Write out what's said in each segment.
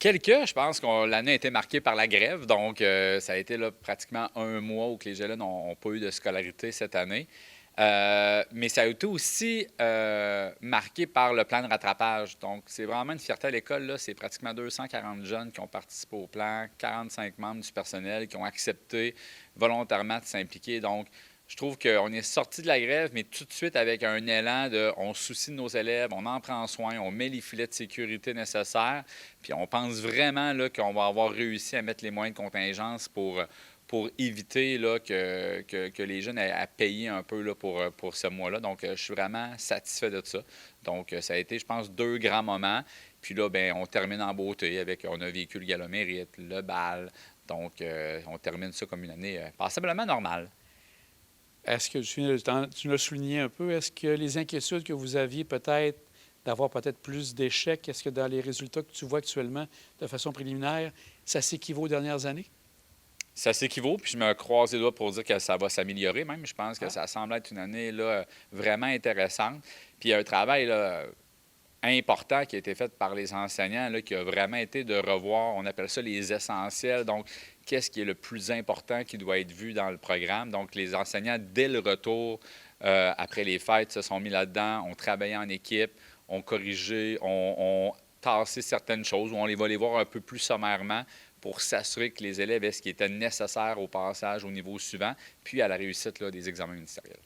Quelques, je pense que l'année a été marquée par la grève, donc ça a été là, pratiquement un mois où que les jeunes n'ont pas eu de scolarité cette année. Mais ça a été aussi marqué par le plan de rattrapage. Donc, c'est vraiment une fierté à l'école, là. C'est pratiquement 240 jeunes qui ont participé au plan, 45 membres du personnel qui ont accepté volontairement de s'impliquer. Donc, je trouve qu'on est sorti de la grève, mais tout de suite avec un élan de on se soucie de nos élèves, on en prend soin, on met les filets de sécurité nécessaires, puis on pense vraiment là, qu'on va avoir réussi à mettre les moyens de contingence pour éviter là, que les jeunes aient à payer un peu là, pour ce mois-là. Donc, je suis vraiment satisfait de ça. Donc, ça a été, je pense, deux grands moments. Puis là, bien, on termine en beauté avec, on a vécu le Gala Mérite, le bal. Donc, on termine ça comme une année passablement normale. Est-ce que tu l'as souligné un peu, est-ce que les inquiétudes que vous aviez peut-être d'avoir peut-être plus d'échecs, est-ce que dans les résultats que tu vois actuellement de façon préliminaire, ça s'équivaut aux dernières années? Ça s'équivaut, puis je me croise les doigts pour dire que ça va s'améliorer même. Je pense que Ah, ça semble être une année là, vraiment intéressante. Puis il y a un travail là, important qui a été fait par les enseignants, là, qui a vraiment été de revoir, on appelle ça les essentiels. Donc, qu'est-ce qui est le plus important qui doit être vu dans le programme? Donc, les enseignants, dès le retour, après les fêtes, se sont mis là-dedans, ont travaillé en équipe, ont corrigé, ont tassé certaines choses, où on va les voir un peu plus sommairement pour s'assurer que les élèves aient ce qui était nécessaire au passage au niveau suivant, puis à la réussite là, des examens ministériels.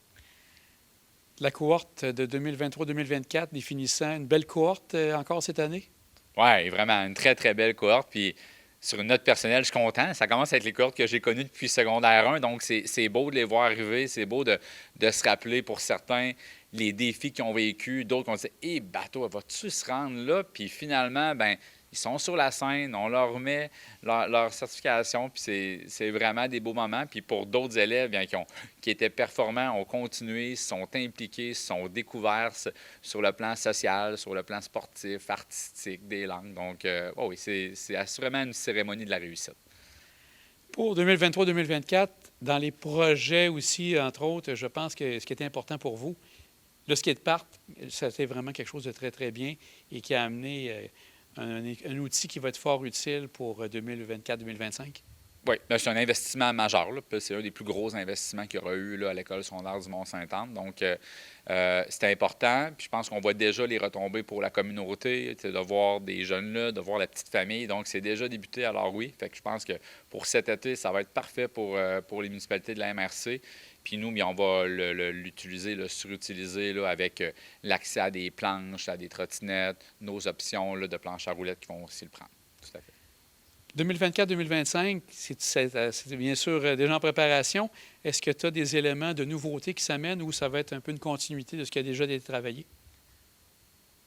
la cohorte de 2023-2024 définissant une belle cohorte encore cette année? Oui, vraiment, une très, très belle cohorte. Puis sur une note personnelle, je suis content. Ça commence à être les cohortes que j'ai connues depuis secondaire 1. Donc, c'est beau de les voir arriver. C'est beau de se rappeler pour certains les défis qu'ils ont vécu. D'autres qui ont dit hé, bateau, vas-tu se rendre là? Puis finalement, ben ils sont sur la scène, on leur remet leur certification, puis c'est vraiment des beaux moments. Puis pour d'autres élèves bien, qui étaient performants, ont continué, se sont impliqués, se sont découverts sur le plan social, sur le plan sportif, artistique, des langues. Donc, oui, c'est assurément une cérémonie de la réussite. Pour 2023-2024, dans les projets aussi, entre autres, je pense que ce qui est important pour vous, le skatepark, ça a vraiment quelque chose de très, très bien et qui a amené un outil qui va être fort utile pour 2024-2025? Oui, c'est un investissement majeur. C'est un des plus gros investissements qu'il y aura eu là, à l'École secondaire du Mont-Sainte-Anne. Donc, c'est important. Puis je pense qu'on voit déjà les retombées pour la communauté, de voir des jeunes là, de voir la petite famille. Donc, c'est déjà débuté. Alors oui, fait que je pense que pour cet été, ça va être parfait pour les municipalités de la MRC. Puis nous, bien, on va l'utiliser, le surutiliser là, avec l'accès à des planches, à des trottinettes, nos options là, de planches à roulettes qui vont aussi le prendre. Tout à fait. 2024-2025, c'est bien sûr déjà en préparation. Est-ce que tu as des éléments de nouveautés qui s'amènent ou ça va être un peu une continuité de ce qui a déjà été travaillé?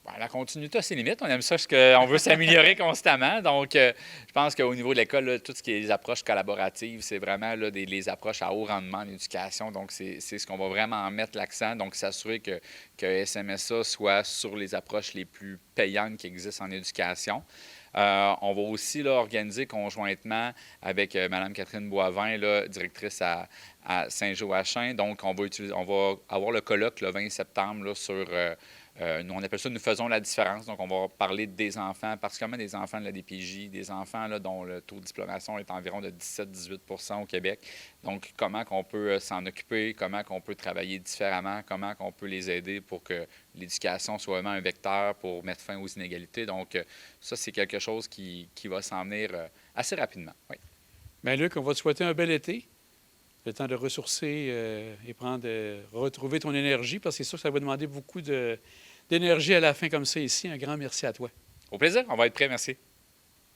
Bien, la continuité a ses limites. On aime ça parce qu'on veut s'améliorer constamment. Donc, je pense qu'au niveau de l'école, là, tout ce qui est les approches collaboratives, c'est vraiment là, les approches à haut rendement en éducation. Donc, c'est ce qu'on va vraiment mettre l'accent. Donc, s'assurer que SMSA soit sur les approches les plus payantes qui existent en éducation. On va aussi là, organiser conjointement avec Mme Catherine Boivin, là, directrice à Saint-Joachim. Donc, on va avoir le colloque le 20 septembre là, sur, nous, on appelle ça « Nous faisons la différence ». Donc, on va parler des enfants, particulièrement des enfants de la DPJ, des enfants là, dont le taux de diplomation est environ de 17-18 % au Québec. Donc, comment qu'on peut s'en occuper, comment qu'on peut travailler différemment, comment qu'on peut les aider pour que l'éducation soit vraiment un vecteur pour mettre fin aux inégalités. Donc, ça, c'est quelque chose qui va s'en venir assez rapidement. Oui. Bien, Luc, on va te souhaiter un bel été. Le temps de ressourcer et retrouver ton énergie, parce que c'est sûr que ça va demander beaucoup d'énergie à la fin comme ça ici. Un grand merci à toi. Au plaisir, on va être prêts, merci.